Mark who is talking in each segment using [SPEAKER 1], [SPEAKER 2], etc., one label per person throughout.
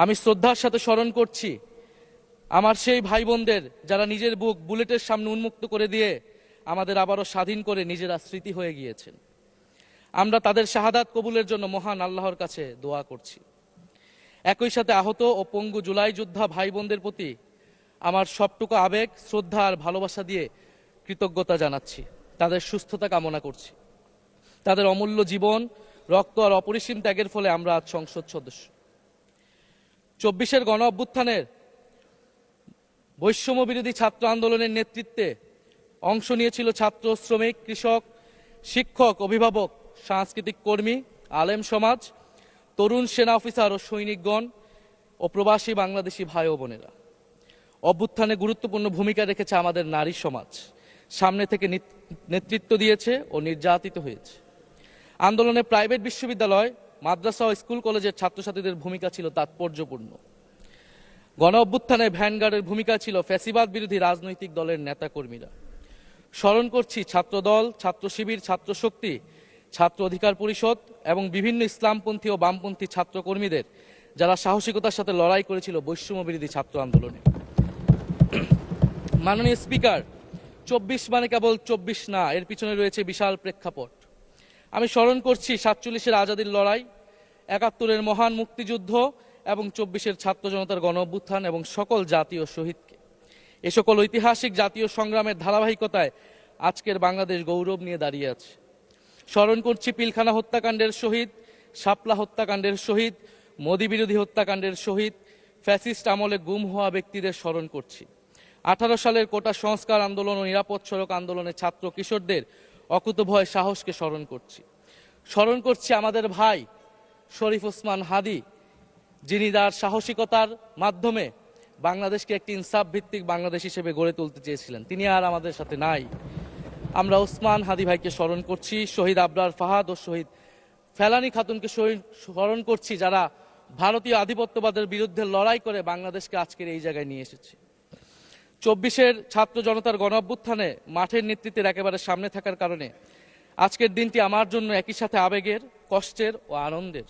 [SPEAKER 1] আমি শ্রদ্ধার সাথে স্মরণ করছি আমার সেই ভাই বোনদের যারা নিজের বুক বুলেটের সামনে উন্মুক্ত করে দিয়ে আমাদের আবারও স্বাধীন করে নিজেরা স্মৃতি হয়ে গিয়েছেন। আমরা তাদের শাহাদাত কবুলের জন্য মহান আল্লাহর কাছে দোয়া করছি। একই সাথে আহত ও পঙ্গু জুলাই যোদ্ধা ভাই বোনদের প্রতি আমার সবটুকু আবেগ, শ্রদ্ধা আর ভালোবাসা দিয়ে কৃতজ্ঞতা জানাচ্ছি। তাদের সুস্থতা কামনা করছি। তাদের অমূল্য জীবন, রক্ত আর অপরিসীম ত্যাগের ফলে আমরা আজ সংসদ সদস্য। 24-এর গণ অভ্যুত্থানের বৈষম্য বিরোধী ছাত্র আন্দোলনের নেতৃত্বে অংশ নিয়েছিল ছাত্র, শ্রমিক, কৃষক, শিক্ষক, অভিভাবক, সাংস্কৃতিক কর্মী, আলেম সমাজ, তরুণ সেনা অফিসার ও সৈনিকগণ ও প্রবাসী বাংলাদেশি ভাই ও বোনেরা। অভ্যুত্থানে গুরুত্বপূর্ণ ভূমিকা রেখেছে আমাদের নারী সমাজ। সামনে থেকে নেতৃত্ব দিয়েছে ও নির্যাতিত হয়েছে। আন্দোলনে প্রাইভেট বিশ্ববিদ্যালয়, মাদ্রাসা ও স্কুল কলেজের ছাত্রছাত্রীদের ভূমিকা ছিল তাৎপর্যপূর্ণ। গণ অভ্যুত্থানে ভ্যানগার্ডের ভূমিকা ছিল ফ্যাসিবাদ বিরোধী রাজনৈতিক দলের নেতাকর্মীরা। স্মরণ করছি ছাত্রদল, ছাত্র শিবির, ছাত্র শক্তি, ছাত্র অধিকার পরিষদ এবং বিভিন্ন ইসলামপন্থী ও বামপন্থী ছাত্রকর্মীদের যারা সাহসিকতার সাথে লড়াই করেছিল বৈষম্য বিরোধী ছাত্র আন্দোলনে। মাননীয় স্পিকার, 24 মানে কেবল 24 না, এর পিছনে রয়েছে বিশাল প্রেক্ষাপট। আমি স্মরণ করছি 47-এর আজাদির লড়াই, 71-এর মহান মুক্তিযুদ্ধ এবং 24-এর ছাত্র জনতার গণ অভ্যুত্থান এবং সকল জাতীয় শহীদকে। এ সকল ঐতিহাসিক জাতীয় সংগ্রামের ধারাবাহিকতায় আজকের বাংলাদেশ গৌরব নিয়ে দাঁড়িয়ে আছে। স্মরণ করছি পিলখানা হত্যাকাণ্ডের শহীদ, শাপলা হত্যাকাণ্ডের শহীদ, মোদী বিরোধী হত্যাকাণ্ডের শহীদ, ফ্যাসিস্ট আমলে গুম হওয়া ব্যক্তিদের স্মরণ করছি। 18 সালের কোটা সংস্কার আন্দোলন ও নিরাপদ সড়ক আন্দোলনে ছাত্র কিশোরদের অকুতোভয় সাহসকে স্মরণ করছি। স্মরণ করছি আমাদের ভাই শরীফ ওসমান হাদী, যিনি তার সাহসিকতার মাধ্যমে বাংলাদেশকে একটি ইনসাফ ভিত্তিক বাংলাদেশ হিসেবে গড়ে তুলতে চেয়েছিলেন। তিনি আর আমাদের সাথে নাই। আমরা ওসমান হাদী ভাইকে স্মরণ করছি। শহীদ আবরার ফাহাদ ও শহীদ ফেলানী খাতুনকে স্মরণ করছি, যারা ভারতীয় আধিপত্যবাদের বিরুদ্ধে লড়াই করে বাংলাদেশকে আজকের এই জায়গায় নিয়ে এসেছে। 24-এর ছাত্র জনতার গণ অভ্যুত্থানে মাঠের নেতৃত্বের একেবারে সামনে থাকার কারণে আজকের দিনটি আমার জন্য একই সাথে আবেগের, কষ্টের ও আনন্দের।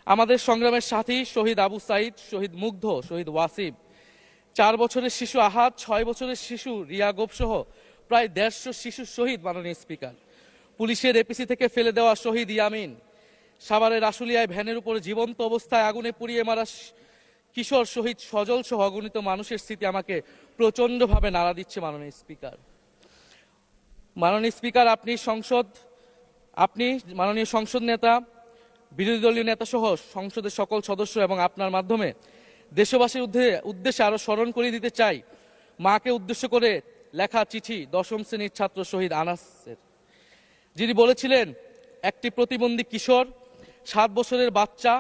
[SPEAKER 1] আমাদের সংগ্রামের সাথী শহীদ আবু সাইদ, শহীদ মুগ্ধ, শহীদ ওয়াসিব, 4 বছরের শিশু আহাদ, 6 বছরের শিশু রিয়া গোপ সহ প্রায় 150 শিশু শহীদ। মাননীয় স্পিকার, পুলিশের এপিসি থেকে ফেলে দেওয়া শহীদ ইয়ামিন, সাভারের আশুলিয়ায় ভ্যানের উপরে জীবন্ত অবস্থায় আগুনে পুড়িয়ে মারা কিশোর শহীদ সজল সহ অগণিত মানুষের স্মৃতি আমাকে প্রচন্ডভাবে নাড়া দিচ্ছে। মাননীয় স্পিকার, আপনি মাননীয় সংসদ নেতা, বিরোধী দলীয় নেতা সহ সংসদের সকল সদস্য এবং আপনার মাধ্যমে দেশবাসীর উদ্দেশ্যে আরো স্মরণ করিয়ে দিতে চাই মাকে উদ্দেশ্য করে লেখা চিঠি 10ম শ্রেণীর ছাত্র শহীদ আনাসের, যিনি বলেছিলেন, একটি প্রতিবন্ধী কিশোর, 7 বছরের বাচ্চা,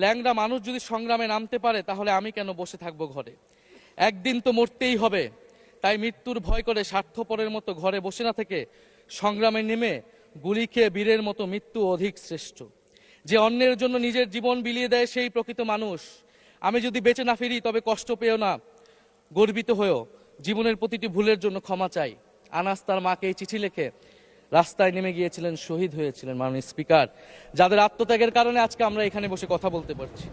[SPEAKER 1] ল্যাংড়া মানুষ যদি সংগ্রামে নামতে পারে তাহলে আমি কেন বসে থাকবো ঘরে? একদিন তো মরতেই হবে, তাই মৃত্যুর ভয় করে স্বার্থপরের মতো ঘরে বসে না থেকে সংগ্রামে নেমে গুলি খেয়ে বীরের মতো মৃত্যু অধিক শ্রেষ্ঠ। যে অন্যের জন্য নিজের জীবন বিলিয়ে দেয় সেই প্রকৃত মানুষ। আমি যদি বেঁচে না ফিরি তবে কষ্ট পেও না, গর্বিত হয়েও জীবনের প্রতিটি ভুলের জন্য ক্ষমা চাই। আনাস তার মাকে এই চিঠি লিখে রাস্তায় নেমে গিয়েছিলেন, শহীদ হয়েছিলেন। মাননীয় স্পিকার, যাদের আত্মত্যাগের কারণে আজকে আমরা এখানে বসে কথা বলতে পারছি।